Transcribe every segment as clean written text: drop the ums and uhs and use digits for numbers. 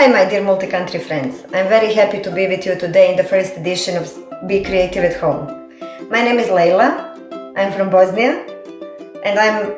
Hi my dear multi-country friends, I'm very happy to be with you today in the first edition of Be Creative at Home. My name is Leila, I'm from Bosnia and I'm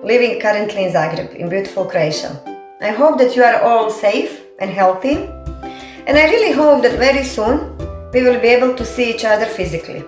living currently in Zagreb, in beautiful Croatia. I hope that you are all safe and healthy, and I really hope that very soon we will be able to see each other physically.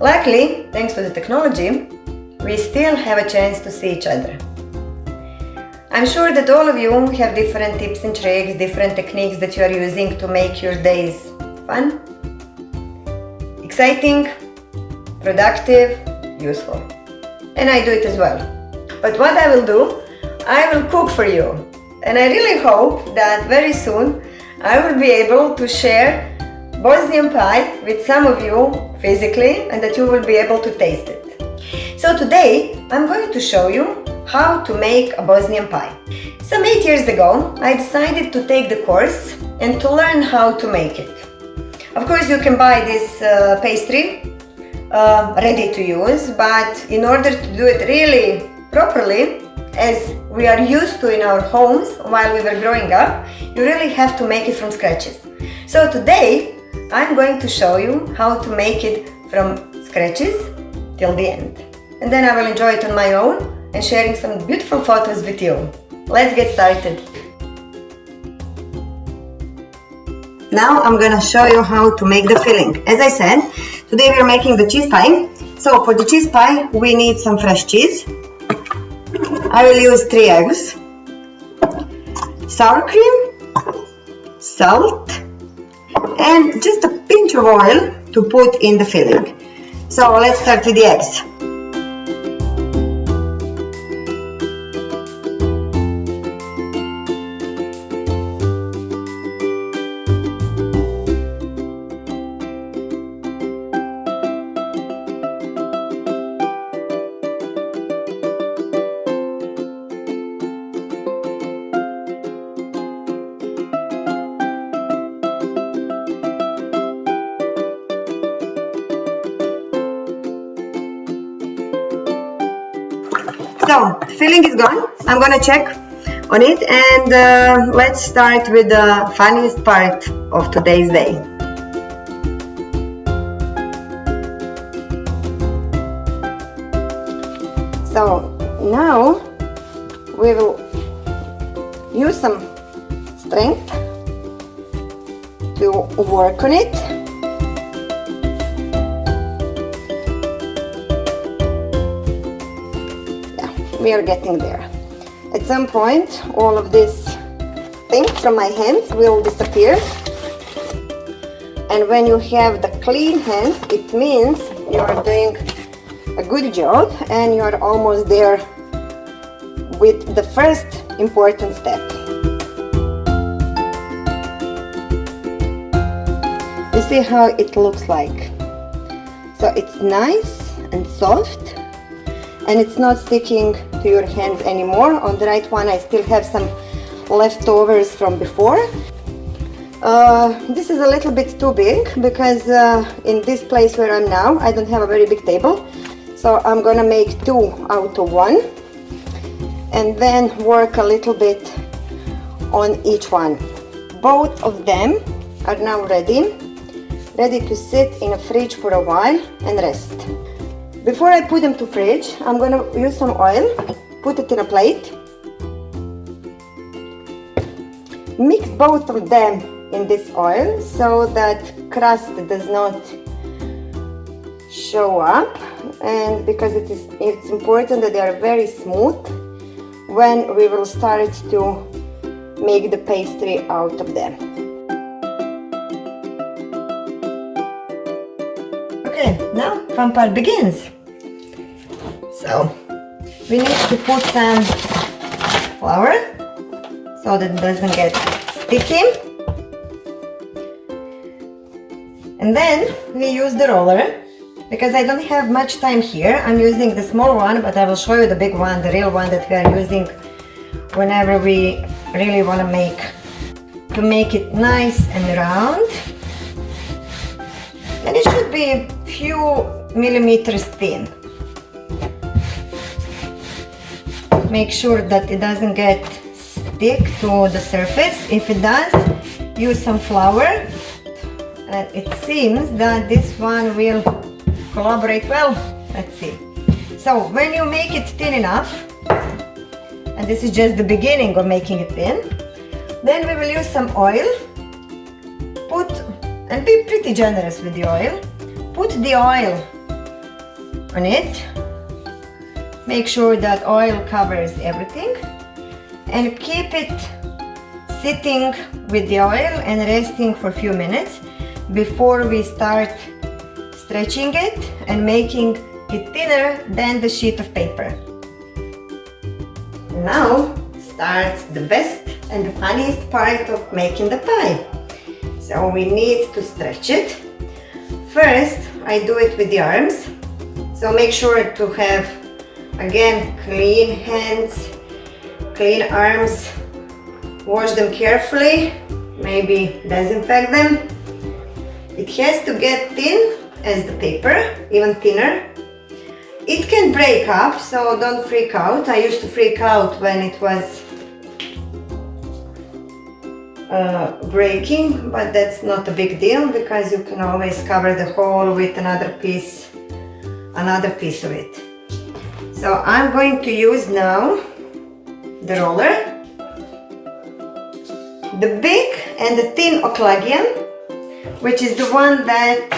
Luckily, thanks to the technology, we still have a chance to see each other. I'm sure that all of you have different tips and tricks, different techniques that you are using to make your days fun, exciting, productive, useful. And I do it as well. But what I will do, I will cook for you. And I really hope that very soon I will be able to share Bosnian pie with some of you physically and that you will be able to taste it. So today I'm going to show you how to make a Bosnian pie. Some 8 years ago I decided to take the course and to learn how to make it. Of course you can buy this pastry ready to use, but in order to do it really properly, as we are used to in our homes while we were growing up, you really have to make it from scratches. So today I'm going to show you how to make it from scratches till the end. And then I will enjoy it on my own and sharing some beautiful photos with you. Let's get started. Now I'm gonna show you how to make the filling. As I said, today we are making the cheese pie. So for the cheese pie we need some fresh cheese. I will use 3 eggs, sour cream, salt, and just a pinch of oil to put in the filling. So let's start with the eggs. So, filling is gone. I'm gonna check on it and let's start with the funniest part of today's day. So, now we will use some strength to work on it. We are getting there. At some point all of this thing from my hands will disappear, and when you have the clean hands it means you are doing a good job and you are almost there with the first important step. You see how it looks like. So it's nice and soft and it's not sticking to your hands anymore. On the right one I still have some leftovers from before. This is a little bit too big because in this place where I'm now I don't have a very big table, so I'm gonna make 2 out of 1 and then work a little bit on each one. Both of them are now ready to sit in a fridge for a while and rest. Before I put them to fridge, I'm gonna use some oil, put it in a plate, mix both of them in this oil so that crust does not show up, and because it's important that they are very smooth when we will start to make the pastry out of them. Okay, now fun part begins. So we need to put some flour so that it doesn't get sticky, and then we use the roller. Because I don't have much time here, I'm using the small one, but I will show you the big one, the real one that we are using whenever we really want to make it nice and round. And it should be a few millimeters thin. Make sure that it doesn't get stick to the surface. If it does, use some flour. And it seems that this one will collaborate well. Let's see. So when you make it thin enough, and this is just the beginning of making it thin, then we will use some oil. And be pretty generous with the oil. Put the oil on it. Make sure that oil covers everything. And keep it sitting with the oil and resting for a few minutes before we start stretching it and making it thinner than the sheet of paper. Now starts the best and the funniest part of making the pie. So we need to stretch it. First, I do it with the arms. So make sure to have, again, clean hands, clean arms. Wash them carefully, maybe disinfect them. It has to get thin as the paper, even thinner. It can break up, so don't freak out. I used to freak out when it was breaking, but that's not a big deal because you can always cover the hole with another piece of it. So I'm going to use now the roller, the big and the thin oklagian, which is the one that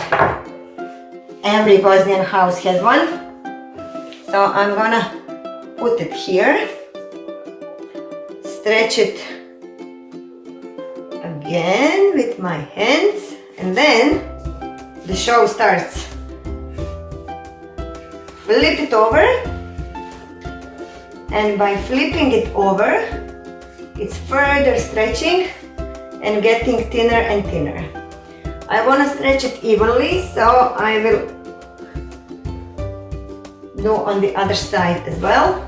every Bosnian house has one. So I'm gonna put it here, stretch it again with my hands, and then the show starts. Flip it over, and by flipping it over, it's further stretching and getting thinner and thinner. I want to stretch it evenly, so I will do on the other side as well.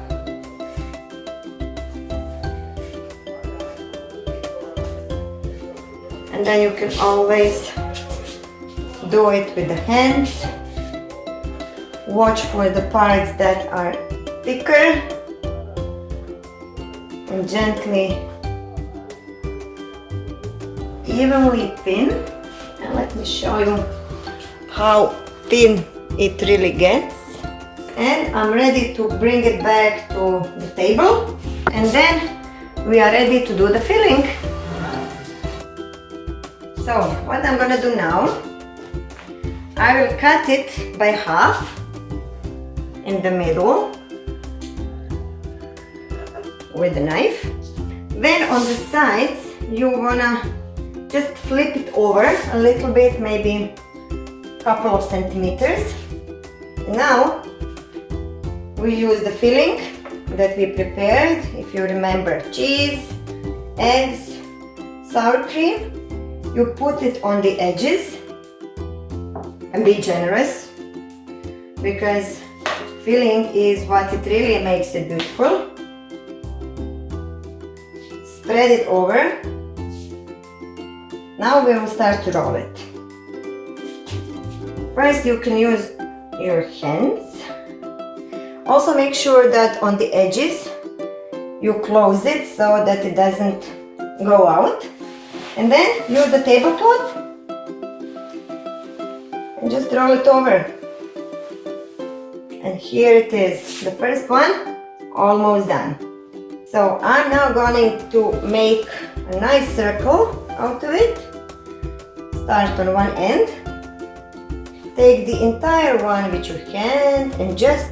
And then you can always do it with the hands. Watch for the parts that are thicker and gently, evenly thin. And let me show you how thin it really gets. And I'm ready to bring it back to the table, and then we are ready to do the filling. So what I'm gonna do now, I will cut it by half in the middle with a knife. Then on the sides you wanna just flip it over a little bit, maybe a couple of centimeters. Now we use the filling that we prepared. If you remember, cheese, eggs, sour cream. You put it on the edges and be generous, because filling is what it really makes it beautiful. Spread it over. Now we will start to roll it. First you can use your hands. Also make sure that on the edges you close it so that it doesn't go out. And then use the tablecloth and just roll it over. And here it is, the first one, almost done. So I'm now going to make a nice circle out of it. Start on one end. Take the entire one with your hand and just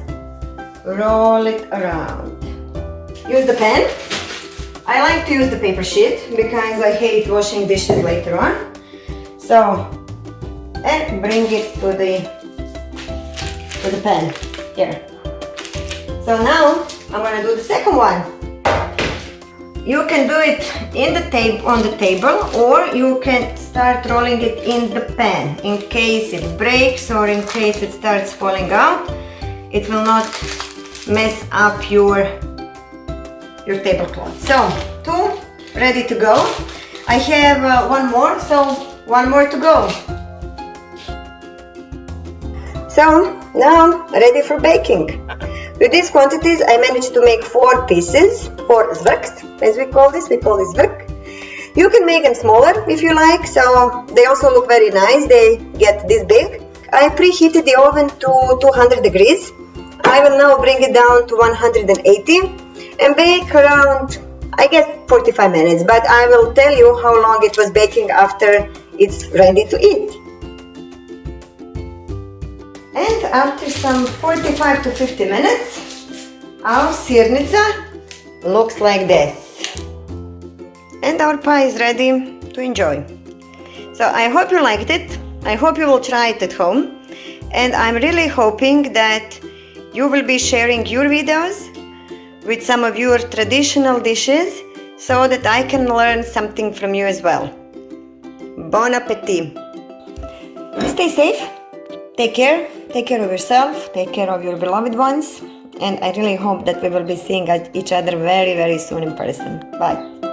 roll it around. Use the pen. I like to use the paper sheet because I hate washing dishes later on. So, and bring it to the pen here. So now I'm gonna do the second one. You can do it on the table, or you can start rolling it in the pan. In case it breaks or in case it starts falling out, it will not mess up your tablecloth. So, 2 ready to go. I have one more, so one more to go. So, now ready for baking. With these quantities, I managed to make 4 pieces, 4 zvrks, as we call this zvrk. You can make them smaller if you like, so they also look very nice, they get this big. I preheated the oven to 200 degrees. I will now bring it down to 180 and bake around, I guess, 45 minutes, but I will tell you how long it was baking after it's ready to eat. And after some 45 to 50 minutes, our sirnica looks like this. And our pie is ready to enjoy. So I hope you liked it. I hope you will try it at home. And I'm really hoping that you will be sharing your videos with some of your traditional dishes so that I can learn something from you as well. Bon appetit! Stay safe, take care of yourself, take care of your beloved ones, and I really hope that we will be seeing each other very, very soon in person. Bye!